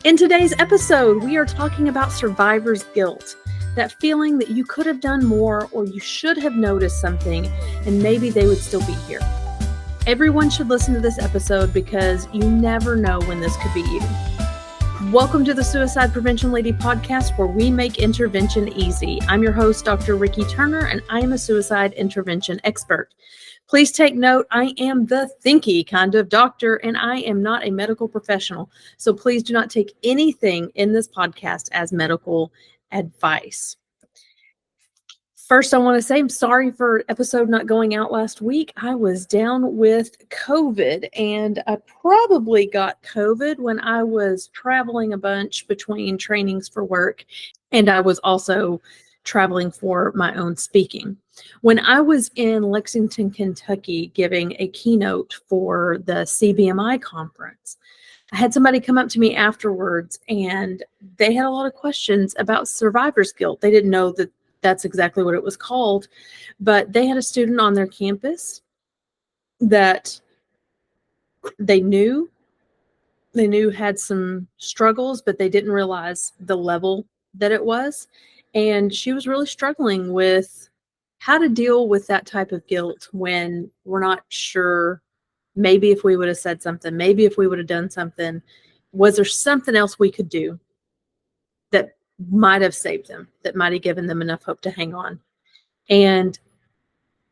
In today's episode, we are talking about survivor's guilt, that feeling that you could have done more or you should have noticed something and maybe they would still be here. Everyone should listen to this episode because you never know when this could be you. Welcome to the Suicide Prevention Lady podcast, where we make intervention easy. I'm your host, Dr. Ricky Turner, and I am a suicide intervention expert. Please take note, I am the thinky kind of doctor, and I am not a medical professional. So please do not take anything in this podcast as medical advice. First, I want to say I'm sorry for episode not going out last week. I was down with COVID, and I probably got COVID when I was traveling a bunch between trainings for work, and I was also traveling for my own speaking. When I was in Lexington, Kentucky, giving a keynote for the CBMI conference, I had somebody come up to me afterwards, and they had a lot of questions about survivor's guilt. They didn't know that that's exactly what it was called, but they had a student on their campus that they knew had some struggles, but they didn't realize the level that it was. And she was really struggling with how to deal with that type of guilt when we're not sure. Maybe if we would have said something, maybe if we would have done something, was there something else we could do that might have saved them, that might have given them enough hope to hang on? And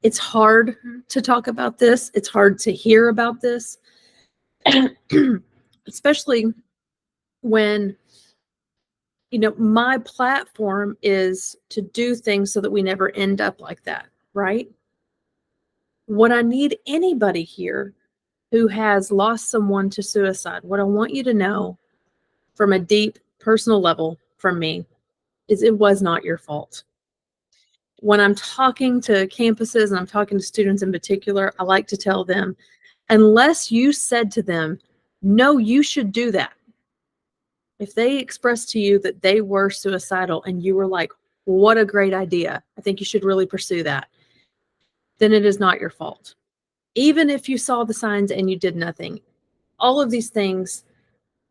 it's hard to talk about this. It's hard to hear about this, especially when, my platform is to do things so that we never end up like that, right? What I need anybody here who has lost someone to suicide, what I want you to know from a deep personal level from me is it was not your fault. When I'm talking to campuses and I'm talking to students in particular, I like to tell them, unless you said to them, no, you should do that. If they expressed to you that they were suicidal and you were like, what a great idea, I think you should really pursue that, then it is not your fault. Even if you saw the signs and you did nothing, all of these things,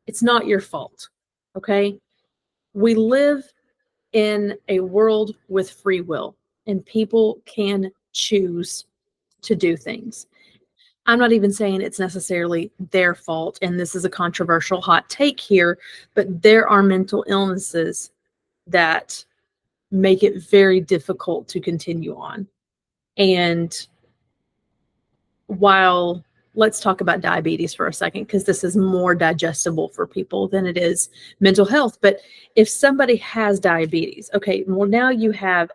it's not your fault, okay? We live in a world with free will, and people can choose to do things. I'm not even saying it's necessarily their fault, and this is a controversial hot take here, but there are mental illnesses that make it very difficult to continue on. And while let's talk about diabetes for a second, because this is more digestible for people than it is mental health. But if somebody has diabetes, okay, well, now you have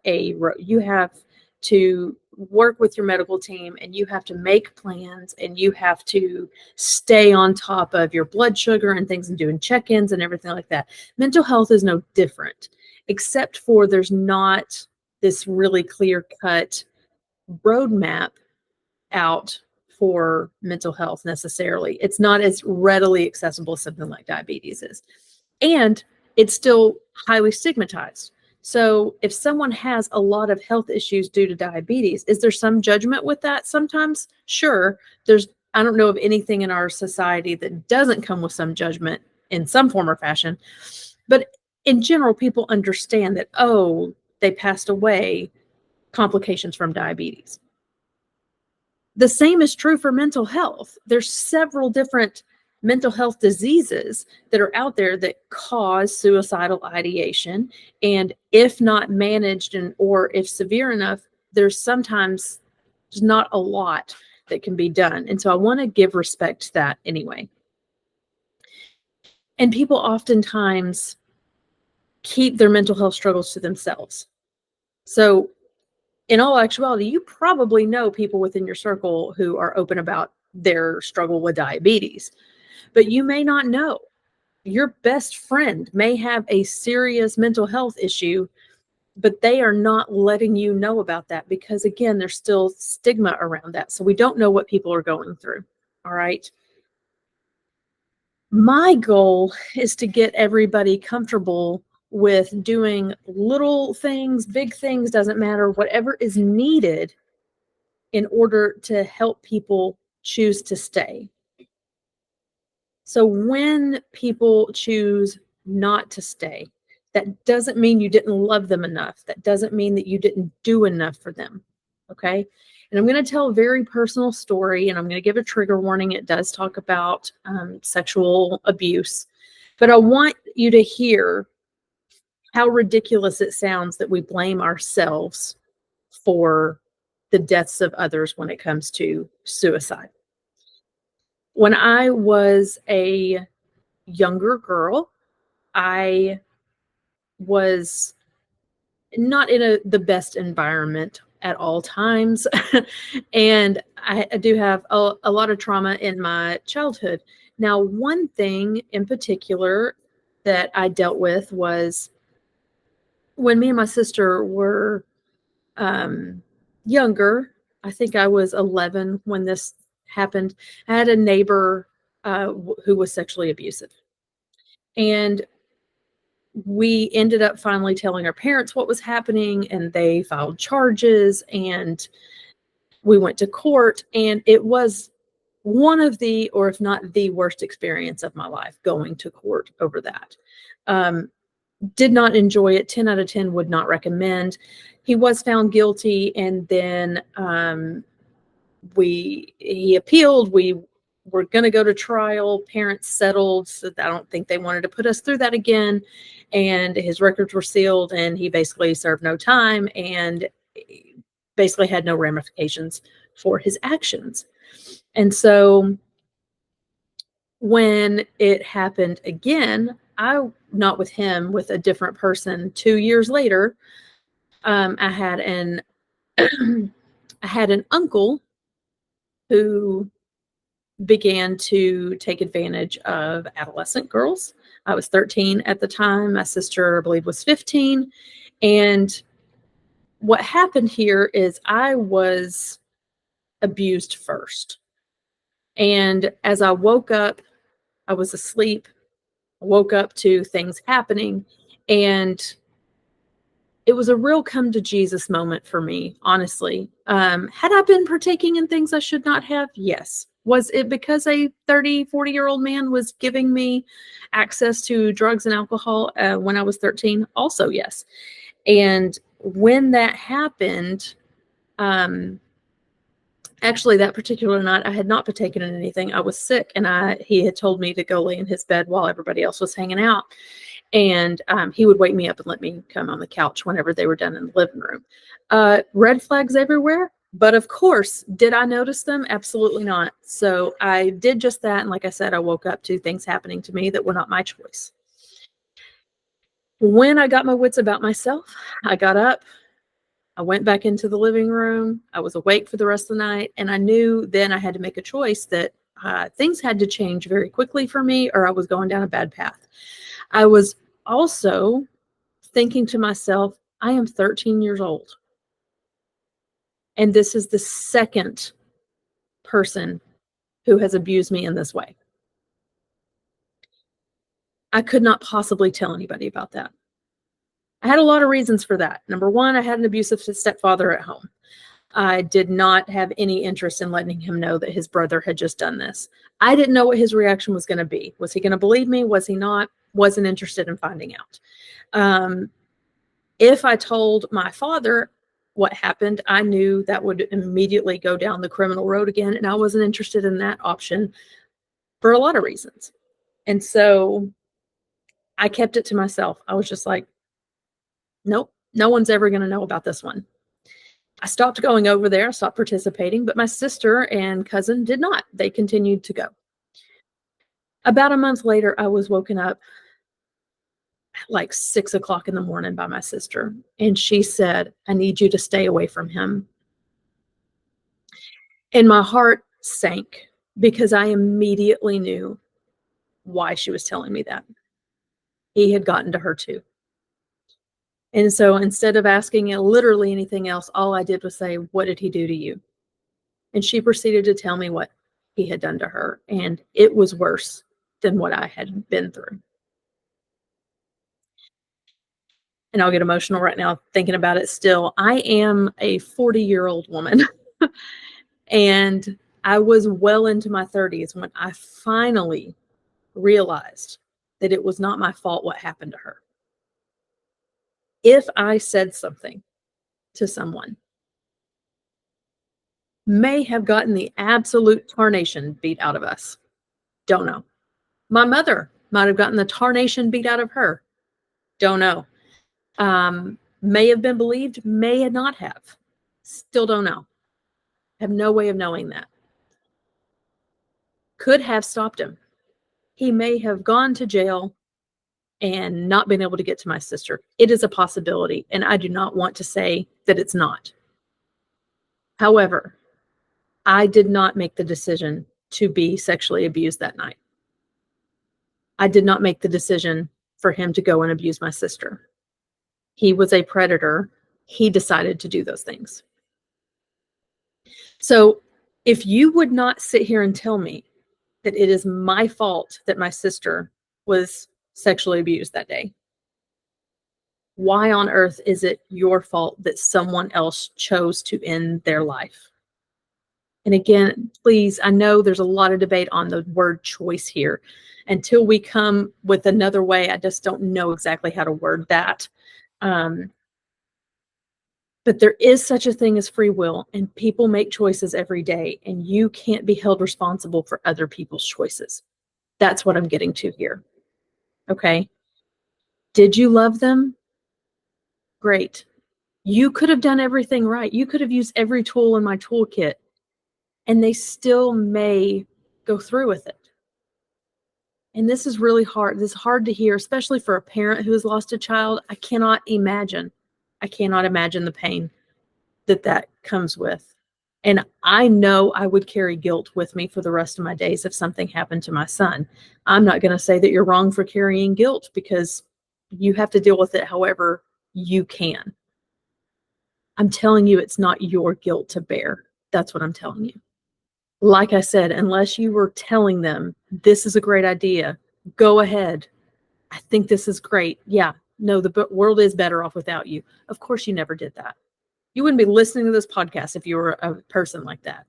to work with your medical team, and you have to make plans, and you have to stay on top of your blood sugar and things, and doing check-ins and everything like that. Mental health is no different, except for there's not this really clear-cut roadmap out for mental health necessarily. It's not as readily accessible as something like diabetes is. And it's still highly stigmatized. So if someone has a lot of health issues due to diabetes, is there some judgment with that sometimes? Sure. I don't know of anything in our society that doesn't come with some judgment in some form or fashion. But in general, people understand that, oh, they passed away, complications from diabetes. The same is true for mental health. There's several different mental health diseases that are out there that cause suicidal ideation. And if not managed or if severe enough, there's sometimes not a lot that can be done. And so I want to give respect to that anyway. And people oftentimes keep their mental health struggles to themselves. So in all actuality, you probably know people within your circle who are open about their struggle with diabetes, but you may not know. Your best friend may have a serious mental health issue, but they are not letting you know about that because, again, there's still stigma around that. So we don't know what people are going through. All right. My goal is to get everybody comfortable with doing little things, big things, doesn't matter, whatever is needed in order to help people choose to stay. So when people choose not to stay, that doesn't mean you didn't love them enough. That doesn't mean that you didn't do enough for them. Okay. And I'm going to tell a very personal story, and I'm going to give a trigger warning. It does talk about sexual abuse, but I want you to hear how ridiculous it sounds that we blame ourselves for the deaths of others when it comes to suicide. When I was a younger girl, I was not in the best environment at all times. And I do have a lot of trauma in my childhood. Now, one thing in particular that I dealt with was when me and my sister were younger. I think I was 11 when this happened. I had a neighbor who was sexually abusive. And we ended up finally telling our parents what was happening, and they filed charges, and we went to court. And it was one of the, or if not the worst experience of my life, going to court over that. Did not enjoy it. 10 out of 10 would not recommend. He was found guilty, and then he appealed. We were going to go to trial. Parents settled, so I don't think they wanted to put us through that again. And his records were sealed, and he basically served no time and basically had no ramifications for his actions. And so when it happened again, not with him, with a different person 2 years later, I had an I had an uncle who began to take advantage of adolescent girls. I was 13 at the time. My sister, I believe, was 15. And what happened here is I was abused first. And as I woke up, I was asleep. I woke up to things happening. And it was a real come to Jesus moment for me, honestly. Had I been partaking in things I should not have? Yes. Was it because a 30, 40-year-old man was giving me access to drugs and alcohol when I was 13? Also, yes. And when that happened, actually, that particular night, I had not partaken in anything. I was sick, and he had told me to go lay in his bed while everybody else was hanging out. And he would wake me up and let me come on the couch whenever they were done in the living room. Red flags everywhere. But of course, did I notice them? Absolutely not. So I did just that. And like I said, I woke up to things happening to me that were not my choice. When I got my wits about myself, I got up. I went back into the living room. I was awake for the rest of the night. And I knew then I had to make a choice that things had to change very quickly for me, or I was going down a bad path. I was also thinking to myself, I am 13 years old. And this is the second person who has abused me in this way. I could not possibly tell anybody about that. I had a lot of reasons for that. Number one, I had an abusive stepfather at home. I did not have any interest in letting him know that his brother had just done this. I didn't know what his reaction was going to be. Was he going to believe me? Was he not? Wasn't interested in finding out. If I told my father what happened, I knew that would immediately go down the criminal road again, and I wasn't interested in that option for a lot of reasons. And so I kept it to myself. I was just like, nope, no one's ever going to know about this one. I stopped going over there, I stopped participating, but my sister and cousin did not. They continued to go. About a month later, I was woken up at like 6 o'clock in the morning by my sister. And she said, I need you to stay away from him. And my heart sank because I immediately knew why she was telling me that. He had gotten to her too. And so instead of asking literally anything else, all I did was say, what did he do to you? And she proceeded to tell me what he had done to her. And it was worse than what I had been through. And I'll get emotional right now thinking about it still. I am a 40-year-old woman. And I was well into my 30s when I finally realized that it was not my fault what happened to her. If I said something to someone, may have gotten the absolute tarnation beat out of us. Don't know. My mother might have gotten the tarnation beat out of her. Don't know. May have been believed, may not have. Still don't know. Have no way of knowing that. Could have stopped him. He may have gone to jail and not been able to get to my sister. It is a possibility, and I do not want to say that it's not. However, I did not make the decision to be sexually abused that night. I did not make the decision for him to go and abuse my sister. He was a predator. He decided to do those things. So if you would not sit here and tell me that it is my fault that my sister was sexually abused that day, why on earth is it your fault that someone else chose to end their life? And again, please, I know there's a lot of debate on the word choice here. Until we come with another way, I just don't know exactly how to word that. But there is such a thing as free will, and people make choices every day, and you can't be held responsible for other people's choices. That's what I'm getting to here. Okay. Did you love them? Great. You could have done everything right. You could have used every tool in my toolkit, and they still may go through with it. And this is really hard. This is hard to hear, especially for a parent who has lost a child. I cannot imagine the pain that comes with. And I know I would carry guilt with me for the rest of my days if something happened to my son. I'm not going to say that you're wrong for carrying guilt, because you have to deal with it however you can. I'm telling you, it's not your guilt to bear. That's what I'm telling you. Like I said, unless you were telling them, this is a great idea, go ahead. I think this is great. Yeah, no, the world is better off without you. Of course, you never did that. You wouldn't be listening to this podcast if you were a person like that.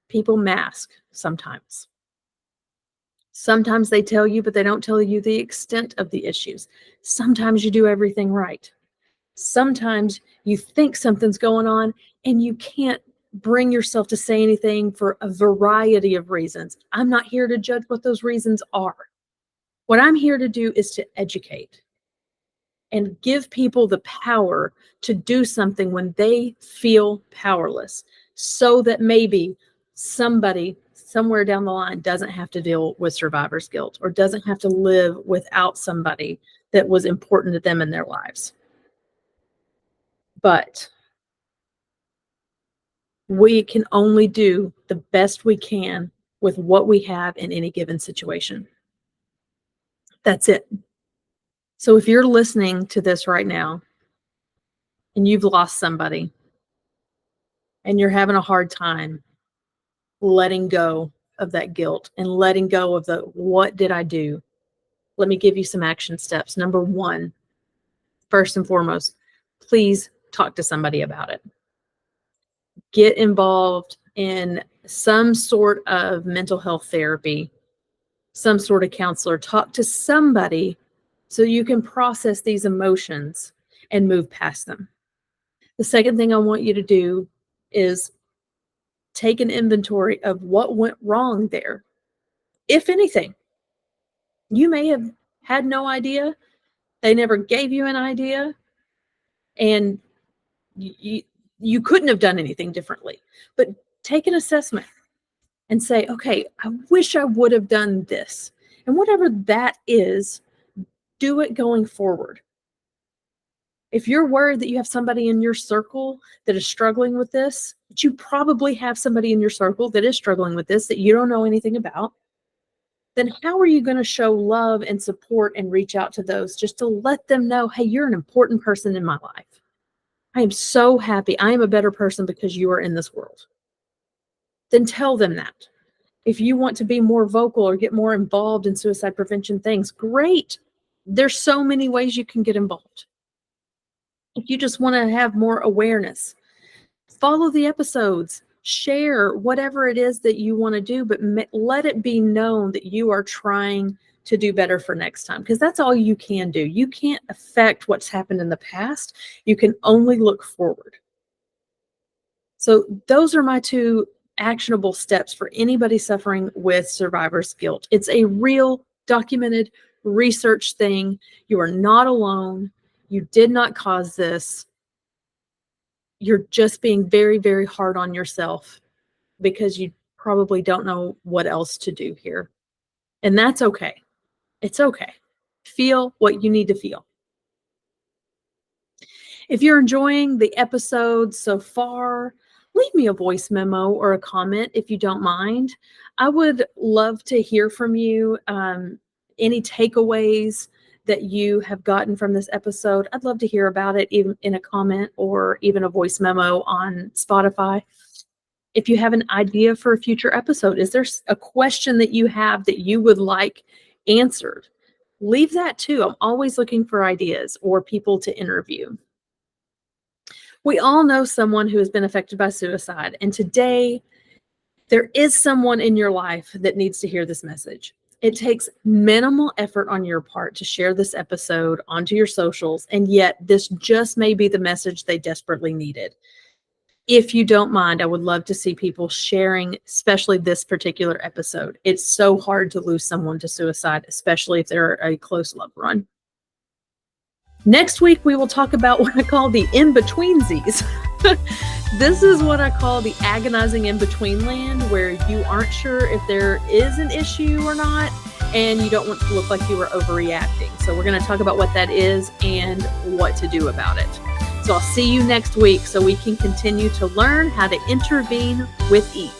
People mask sometimes. Sometimes they tell you, but they don't tell you the extent of the issues. Sometimes you do everything right. Sometimes you think something's going on and you can't bring yourself to say anything for a variety of reasons. I'm not here to judge what those reasons are. What I'm here to do is to educate and give people the power to do something when they feel powerless, so that maybe somebody somewhere down the line doesn't have to deal with survivor's guilt, or doesn't have to live without somebody that was important to them in their lives. But we can only do the best we can with what we have in any given situation. That's it. So if you're listening to this right now and you've lost somebody and you're having a hard time letting go of that guilt and letting go of the, what did I do? Let me give you some action steps. Number one, first and foremost, please talk to somebody about it. Get involved in some sort of mental health therapy, some sort of counselor. Talk to somebody so you can process these emotions and move past them. The second thing I want you to do is take an inventory of what went wrong there. If anything, you may have had no idea. They never gave you an idea, and you couldn't have done anything differently. But take an assessment and say, okay, I wish I would have done this. And whatever that is, do it going forward. If you're worried that you have somebody in your circle that is struggling with this, but you probably have somebody in your circle that is struggling with this that you don't know anything about, then how are you going to show love and support and reach out to those just to let them know, hey, you're an important person in my life. I am so happy. I am a better person because you are in this world. Then tell them that. If you want to be more vocal or get more involved in suicide prevention things, great. There's so many ways you can get involved. If you just want to have more awareness, follow the episodes, share whatever it is that you want to do, but let it be known that you are trying to do better for next time, because that's all you can do. You can't affect what's happened in the past. You can only look forward. So those are my 2 actionable steps for anybody suffering with survivor's guilt. It's a real documented research thing. You are not alone. You did not cause this. You're just being very, very hard on yourself because you probably don't know what else to do here. And that's okay. It's okay. Feel what you need to feel. If you're enjoying the episode so far, leave me a voice memo or a comment if you don't mind. I would love to hear from you. Any takeaways that you have gotten from this episode, I'd love to hear about it, even in a comment or even a voice memo on Spotify. If you have an idea for a future episode, is there a question that you have that you would like answered? Leave that too. I'm always looking for ideas or people to interview. We all know someone who has been affected by suicide, and today there is someone in your life that needs to hear this message. It takes minimal effort on your part to share this episode onto your socials, and yet this just may be the message they desperately needed. If you don't mind, I would love to see people sharing, especially this particular episode. It's so hard to lose someone to suicide, especially if they're a close loved one. Next week, we will talk about what I call the in-betweensies. This is what I call the agonizing in-between land, where you aren't sure if there is an issue or not, and you don't want to look like you were overreacting. So we're going to talk about what that is and what to do about it. So I'll see you next week so we can continue to learn how to intervene with ease.